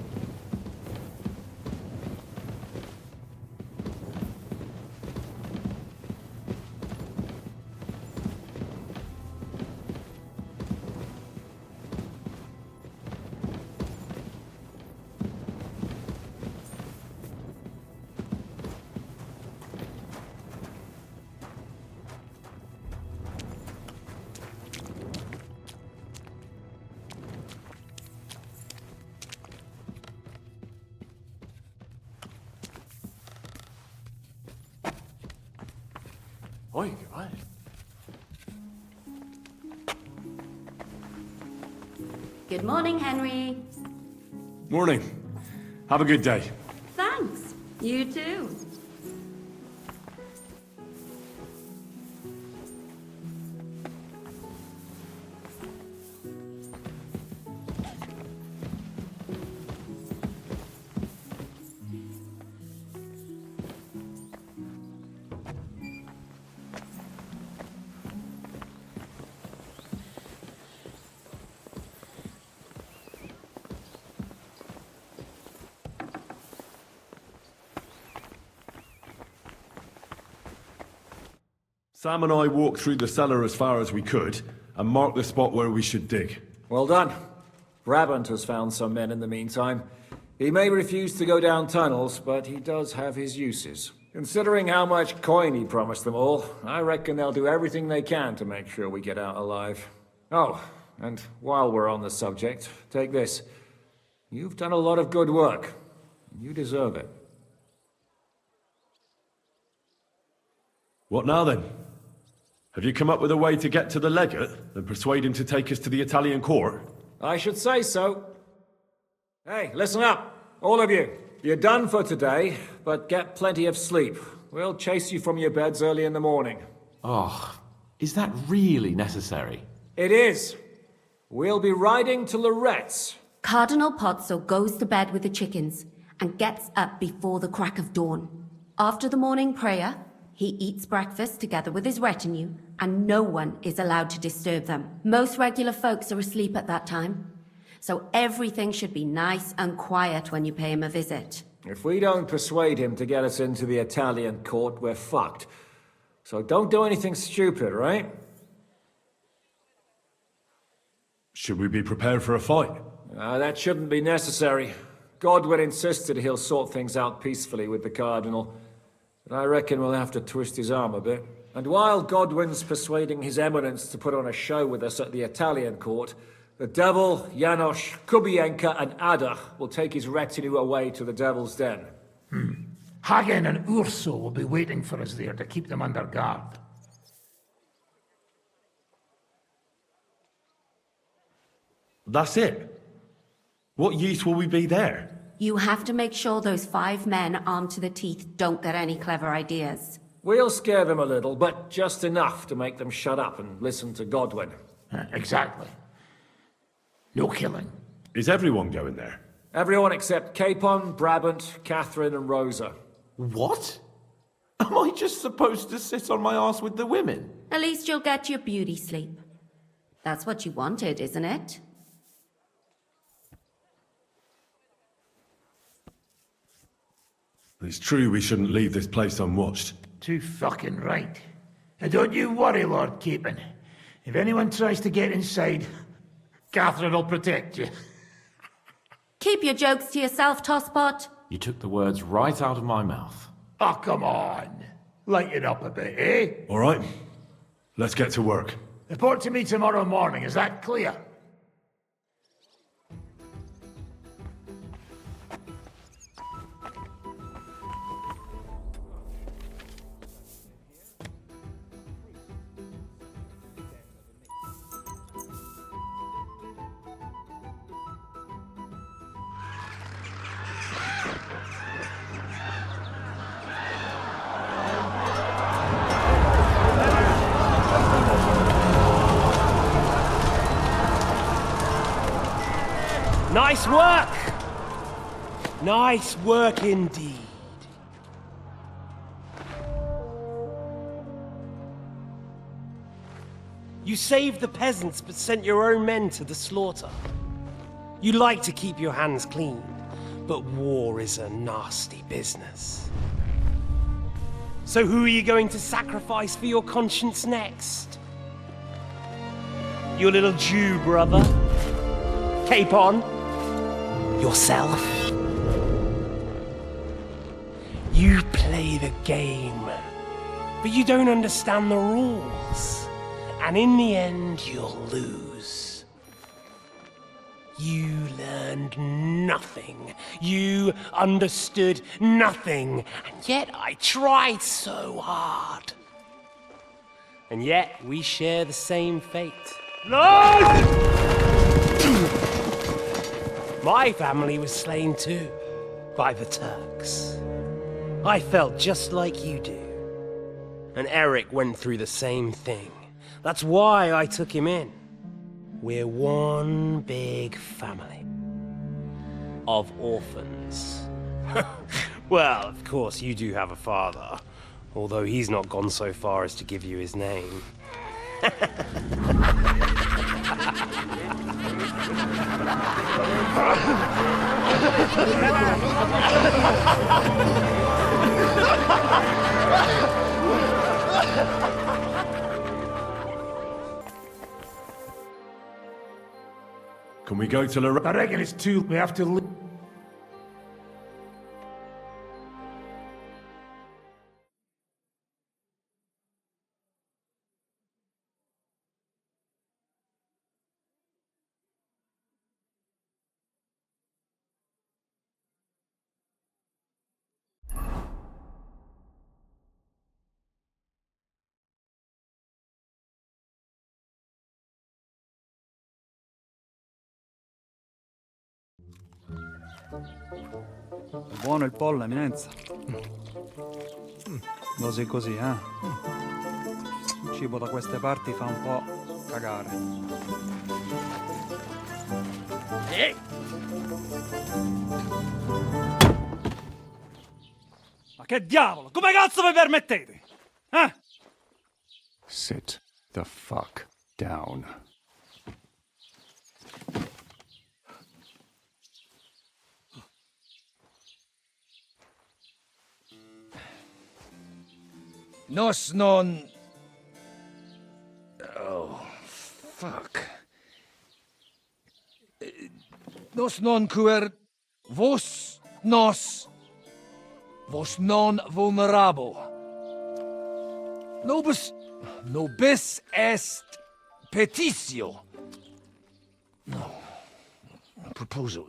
Oi, Gewalt. Good morning, Henry. Morning. Have a good day. Thanks. You too. Sam and I walked through the cellar as far as we could, and marked the spot where we should dig. Well done. Brabant has found some men in the meantime. He may refuse to go down tunnels, but he does have his uses. Considering how much coin he promised them all, I reckon they'll do everything they can to make sure we get out alive. Oh, and while we're on the subject, take this. You've done a lot of good work. You deserve it. What now then? Have you come up with a way to get to the legate and persuade him to take us to the Italian court? I should say so. Hey, listen up, all of you. You're done for today, but get plenty of sleep. We'll chase you from your beds early in the morning. Oh, is that really necessary? It is. We'll be riding to Lorette's. Cardinal Pozzo goes to bed with the chickens and gets up before the crack of dawn. After the morning prayer, he eats breakfast together with his retinue, and no one is allowed to disturb them. Most regular folks are asleep at that time, so everything should be nice and quiet when you pay him a visit. If we don't persuade him to get us into the Italian court, we're fucked. So don't do anything stupid, right? Should we be prepared for a fight? That shouldn't be necessary. Godwin insisted he'll sort things out peacefully with the Cardinal. But I reckon we'll have to twist his arm a bit. And while Godwin's persuading His Eminence to put on a show with us at the Italian court, the Devil, Janosch, Kubienka and Ada will take his retinue away to the Devil's Den. Hagen and Urso will be waiting for us there to keep them under guard. That's it? What use will we be there? You have to make sure those 5 men armed to the teeth don't get any clever ideas. We'll scare them a little, but just enough to make them shut up and listen to Godwin. Exactly. No killing. Is everyone going there? Everyone except Capon, Brabant, Catherine and Rosa. What? Am I just supposed to sit on my ass with the women? At least you'll get your beauty sleep. That's what you wanted, isn't it? It's true we shouldn't leave this place unwatched. Too fucking right. And don't you worry, Lord Capon. If anyone tries to get inside, Catherine will protect you. Keep your jokes to yourself, Tosspot. You took the words right out of my mouth. Oh, come on. Lighten up a bit, eh? All right. Let's get to work. Report to me tomorrow morning, is that clear? Nice work! Nice work indeed. You saved the peasants but sent your own men to the slaughter. You like to keep your hands clean, but war is a nasty business. So who are you going to sacrifice for your conscience next? Your little Jew brother? Capon? Yourself? You play the game, but you don't understand the rules. And in the end, you'll lose. You learned nothing. You understood nothing. And yet I tried so hard. And yet we share the same fate. Lord! My family was slain too, by the Turks. I felt just like you do. And Eric went through the same thing. That's why I took him in. We're one big family. Of orphans. Well, of course, you do have a father. Although he's not gone so far as to give you his name. Can we go to Lorraine? I reckon it's too... We have to leave. È buono il pollo, eminenza. Così così, eh? Il cibo da queste parti fa un po' cagare. Ma che diavolo? Come cazzo vi permettete? Eh? Sit the fuck down. Nos non... Oh, fuck. Nos non cuer vos nos vos non vulnerabo. Nobis est petitio. No. Proposal.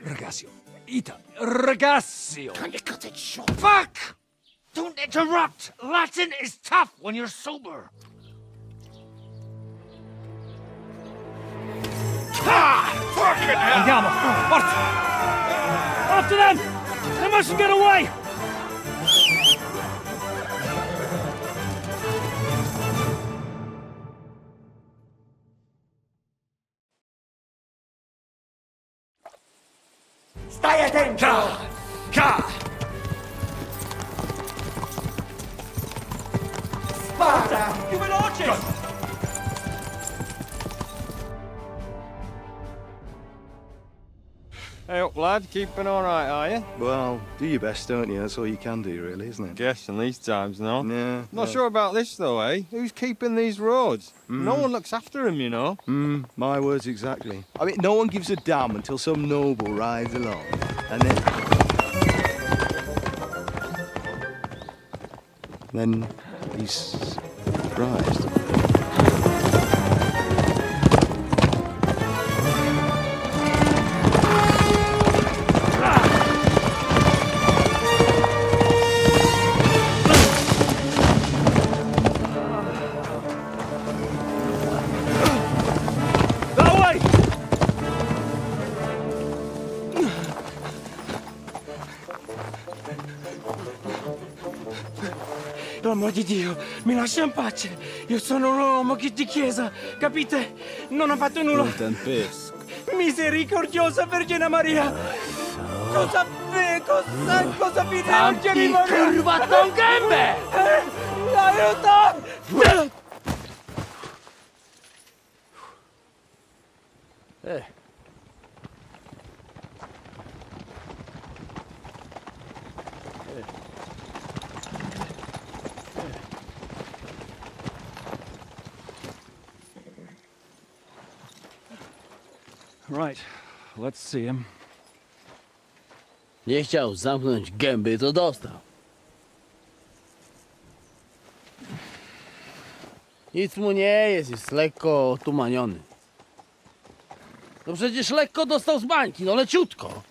Regatio. Ita. Regatio. Can you cut it short? Fuck! Don't interrupt! Latin is tough when you're sober. Ha! Fucking hell! Andiamo! Forza! After them! They mustn't get away! Stai attento! Ka! Sparta! Più veloce! Hey up, lad. Keeping all right, are you? Well, do your best, don't you? That's all you can do, really, isn't it? Guess in these times, no? Yeah. Not sure about this, though, eh? Who's keeping these roads? No one looks after them, you know. My words exactly. I mean, no one gives a damn until some noble rides along. And then he's surprised. Per amor di Dio, mi lascia in pace. Io sono un uomo di chiesa, capite? Non ho fatto nulla. Misericordiosa Vergine Maria! Cosa vi Vergine Maria? Curva con gambe! Aiuto! Right, let's see him. Nie chciał zamknąć gęby, to dostał. Nic mu nie jest lekko otumaniony. No przecież lekko dostał z bańki, no leciutko.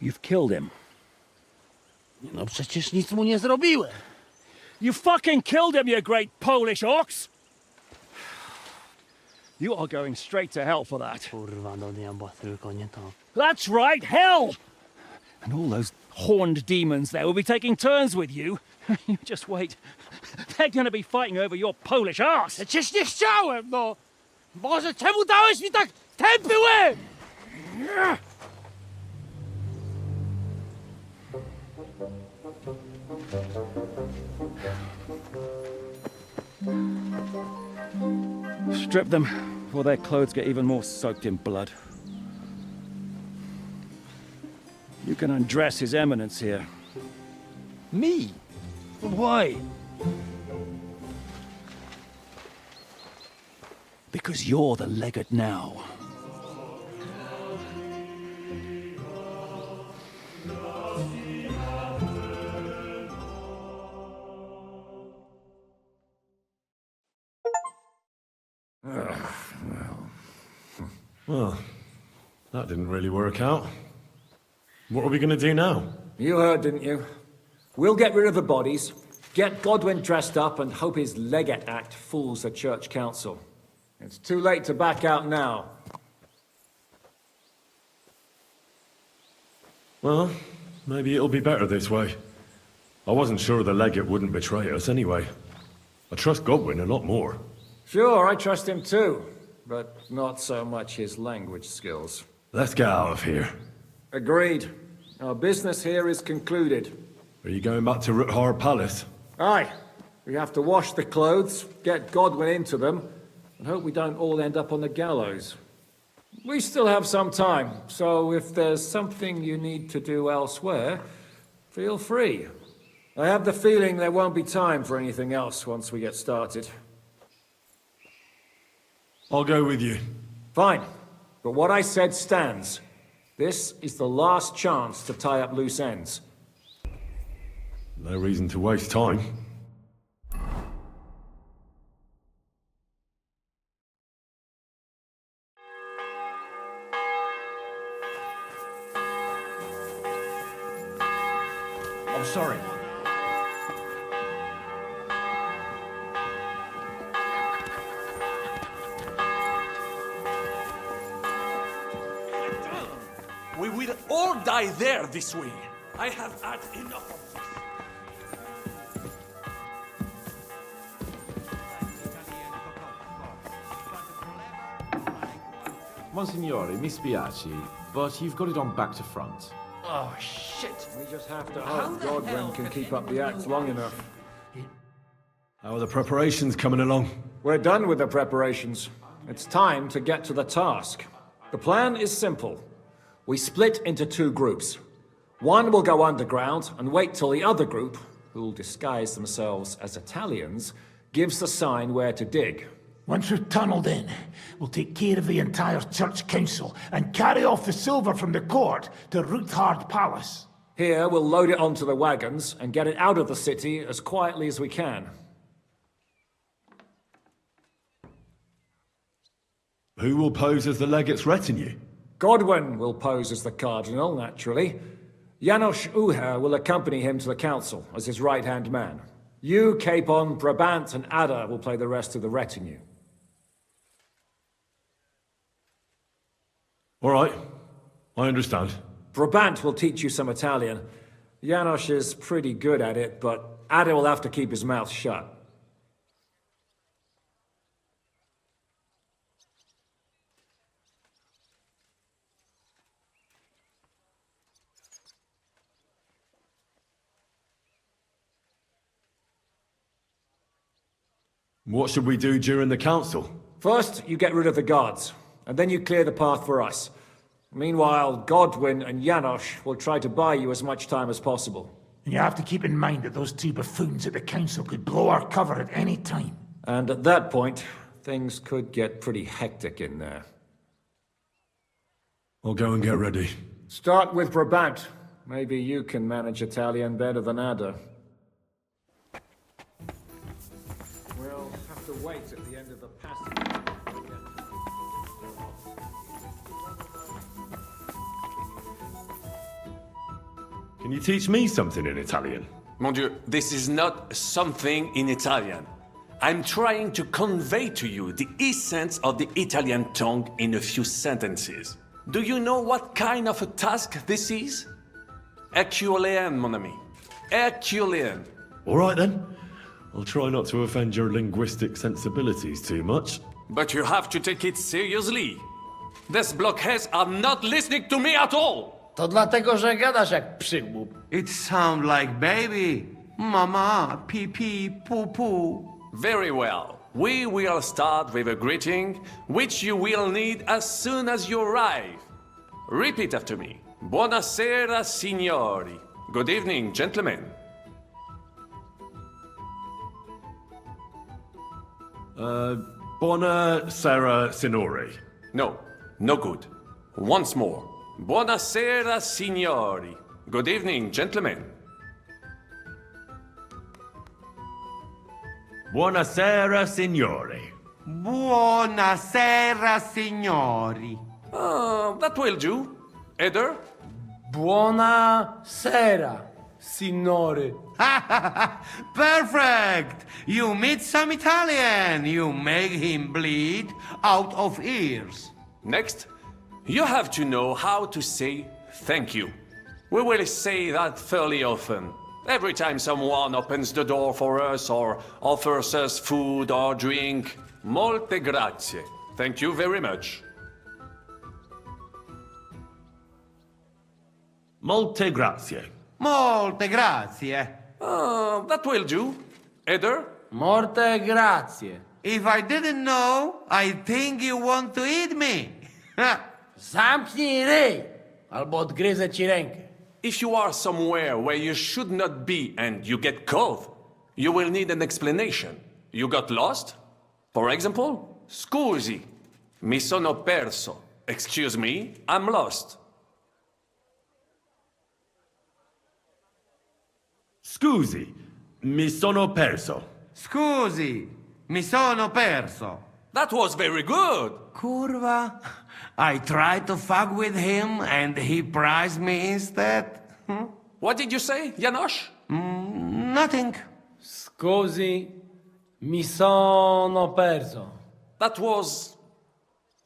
You've killed him. No przecież nic mu nie zrobiłem. You fucking killed him, you great Polish ox! You are going straight to hell for that. Kurwa, do diabła, tylko nie to. That's right, hell! And all those horned demons there will be taking turns with you. You just wait. They're gonna be fighting over your Polish ass. Przecież nie chciałem, no! Boże, czemu dałeś mi tak tępy łeb? Strip them before their clothes get even more soaked in blood. You can undress His Eminence here. Me? Why? Because you're the legate now. Well, that didn't really work out. What are we going to do now? You heard, didn't you? We'll get rid of the bodies, get Godwin dressed up, and hope his Legate Act fools the Church Council. It's too late to back out now. Well, maybe it'll be better this way. I wasn't sure the legate wouldn't betray us anyway. I trust Godwin a lot more. Sure, I trust him too, but not so much his language skills. Let's get out of here. Agreed. Our business here is concluded. Are you going back to Ruthar Palace? Aye. We have to wash the clothes, get Godwin into them, and hope we don't all end up on the gallows. We still have some time, so if there's something you need to do elsewhere, feel free. I have the feeling there won't be time for anything else once we get started. I'll go with you. Fine. But what I said stands. This is the last chance to tie up loose ends. No reason to waste time. I'm sorry. We will all die there this way. I have had enough of this. Monsignore, mi spiace, but you've got it on back to front. Oh, shit! We just have to hope Godwin can keep up the act long enough. How are the preparations coming along? We're done with the preparations. It's time to get to the task. The plan is simple. We split into two groups. One will go underground and wait till the other group, who'll disguise themselves as Italians, gives the sign where to dig. Once we've tunneled in, we'll take care of the entire church council and carry off the silver from the court to Ruthard Palace. Here, we'll load it onto the wagons and get it out of the city as quietly as we can. Who will pose as the legate's retinue? Godwin will pose as the cardinal, naturally. Janos Uher will accompany him to the council as his right-hand man. You, Capon, Brabant, and Ada will play the rest of the retinue. All right. I understand. Brabant will teach you some Italian. Janos is pretty good at it, but Ada will have to keep his mouth shut. What should we do during the council? First, you get rid of the guards, and then you clear the path for us. Meanwhile, Godwin and Janos will try to buy you as much time as possible. And you have to keep in mind that those two buffoons at the council could blow our cover at any time. And at that point, things could get pretty hectic in there. I'll go and get ready. Start with Brabant. Maybe you can manage Italian better than Ada. We'll have to wait at the end of the passage. Can you teach me something in Italian? Mon Dieu, this is not something in Italian. I'm trying to convey to you the essence of the Italian tongue in a few sentences. Do you know what kind of a task this is? Herculean, mon ami. Herculean. All right then. I'll try not to offend your linguistic sensibilities too much. But you have to take it seriously. These blockheads are not listening to me at all. To dlatego, że gadasz jak przygłup. It sounds like baby. Mama, pee pee, poo poo. Very well. We will start with a greeting, which you will need as soon as you arrive. Repeat after me. Buonasera, signori. Good evening, gentlemen. Buonasera, signori. No, no good. Once more. Buonasera, signori. Good evening, gentlemen. Buonasera, signori. Buonasera, signori. That will do. Eder? Buonasera, signore. Perfect! You meet some Italian. You make him bleed out of ears. Next, you have to know how to say thank you. We will say that fairly often. Every time someone opens the door for us or offers us food or drink. Molte grazie. Thank you very much. Molte grazie. Molte grazie. That will do. Eder? Morte grazie. If I didn't know, I think you want to eat me. Zamknij ryj, albo odgryzę ci rękę. If you are somewhere where you should not be and you get caught, you will need an explanation. You got lost? For example, scusi, Mi sono perso. Excuse me, I'm lost. Scusi, mi sono perso. Scusi, mi sono perso. That was very good. Curva. I tried to fuck with him and he prized me instead. What did you say, Janosch? Nothing. Scusi, mi sono perso. That was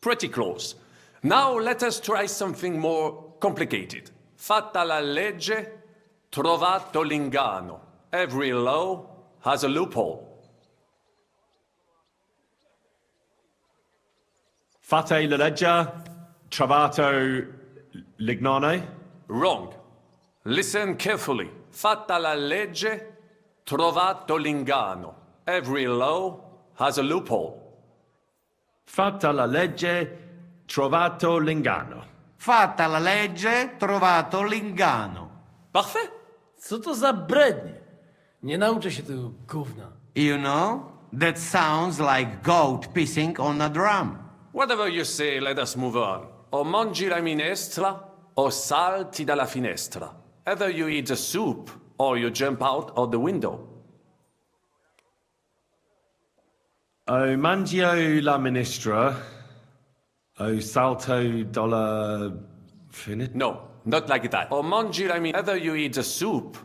pretty close. Now let us try something more complicated. Fatta la legge, trovato l'inganno. Every law has a loophole. Fate la legge, trovato l'ignano? Wrong. Listen carefully. Fatta la legge, trovato l'inganno. Every law has a loophole. Fatta la legge, trovato l'inganno. Fatta la legge, trovato l'inganno. Parfait. Co to za brednie? Nie nauczę się tego gówna. You know, that sounds like goat pissing on a drum. Whatever you say, let us move on. O mangi la minestra, o salti dalla finestra. Either you eat the soup, or you jump out of the window. O mangio la ministra, o salto dalla finestra. No, not like that. O mangi la either you eat the soup.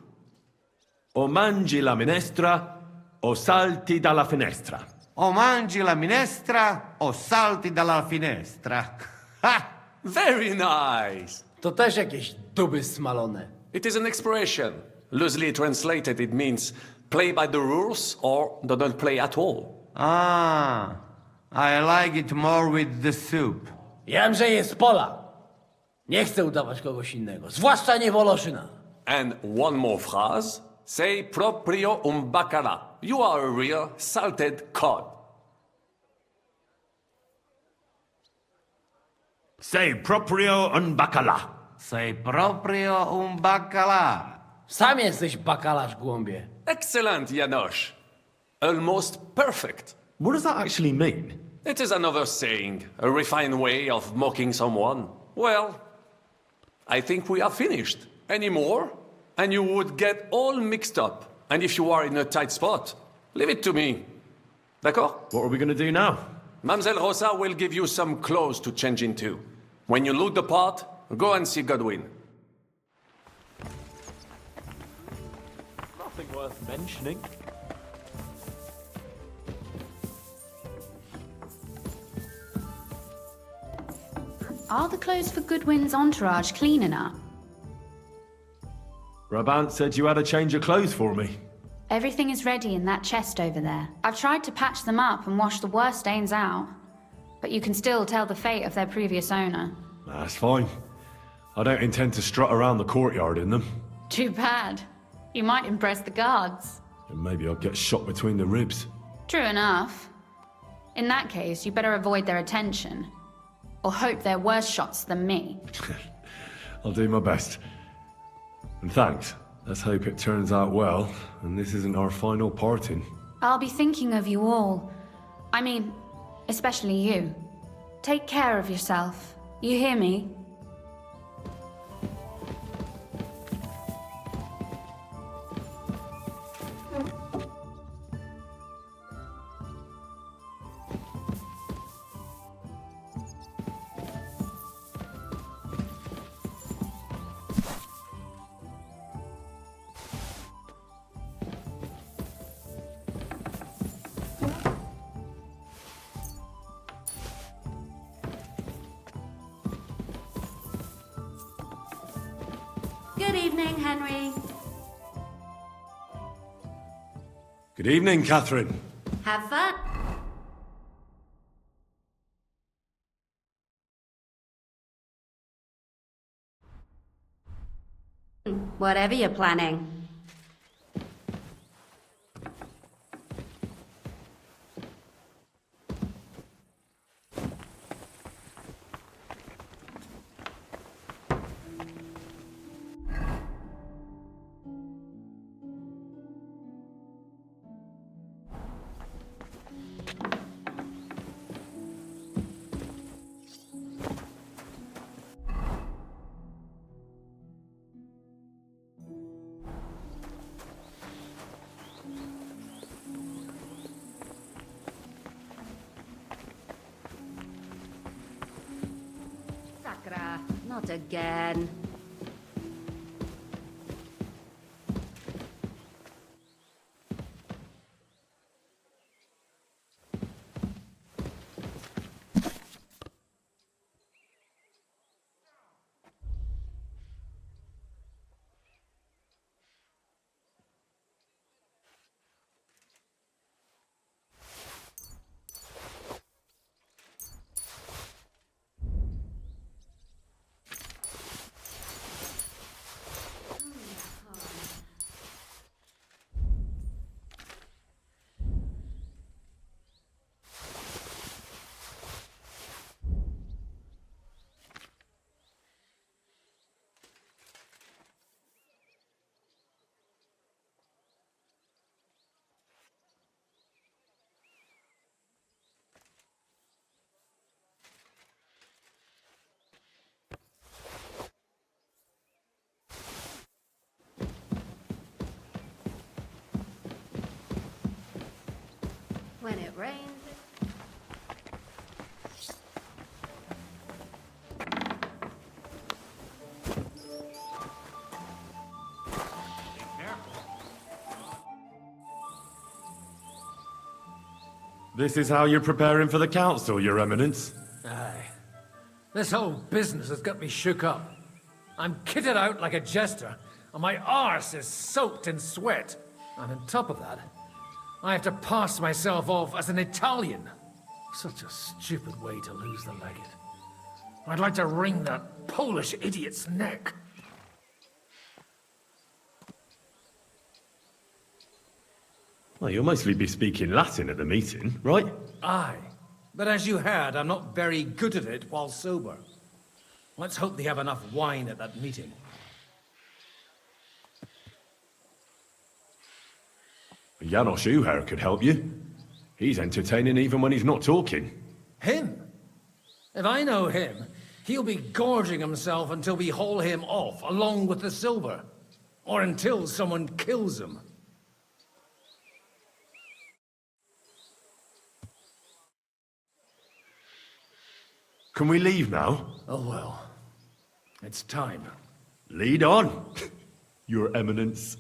O mangi la minestra, o salti dalla finestra. O mangi la minestra, o salti dalla finestra. Ha! Very nice. To też jakieś duby smalone. It is an expression. Loosely translated, it means play by the rules or don't play at all. Ah, I like it more with the soup. Jamże jest Pola. Nie chcę udawać kogoś innego, zwłaszcza nie Woloszyna. And one more phrase. Say proprio un bacala. You are a real salted cod. Say proprio un bacala. Say proprio un bacala. Sam jesteś bakalarz, głąbie. Excellent, Janosch. Almost perfect. What does that actually mean? It is another saying, a refined way of mocking someone. Well, I think we are finished. Any more? And you would get all mixed up. And if you are in a tight spot, leave it to me. D'accord? What are we going to do now? Mamselle Rosa will give you some clothes to change into. When you loot the pot, go and see Godwin. Nothing worth mentioning. Are the clothes for Goodwin's entourage clean enough? Brabant said you had to change your clothes for me. Everything is ready in that chest over there. I've tried to patch them up and wash the worst stains out, but you can still tell the fate of their previous owner. That's fine. I don't intend to strut around the courtyard in them. Too bad. You might impress the guards. And maybe I'll get shot between the ribs. True enough. In that case, you better avoid their attention. Or hope they're worse shots than me. I'll do my best. And thanks. Let's hope it turns out well, and this isn't our final parting. I'll be thinking of you all. I mean, especially you. Take care of yourself. You hear me? Good evening, Henry. Good evening, Catherine. Have fun. Whatever you're planning. Not again. When it rains, This is how you're preparing for the council, Your Eminence? Aye. This whole business has got me shook up. I'm kitted out like a jester, and my arse is soaked in sweat. And on top of that, I have to pass myself off as an Italian. Such a stupid way to lose the legate. I'd like to wring that Polish idiot's neck. Well, you'll mostly be speaking Latin at the meeting, right? Aye. But as you heard, I'm not very good at it while sober. Let's hope they have enough wine at that meeting. Janos Uher could help you. He's entertaining even when he's not talking. Him? If I know him, he'll be gorging himself until we haul him off, along with the silver. Or until someone kills him. Can we leave now? Oh well. It's time. Lead on, Your Eminence.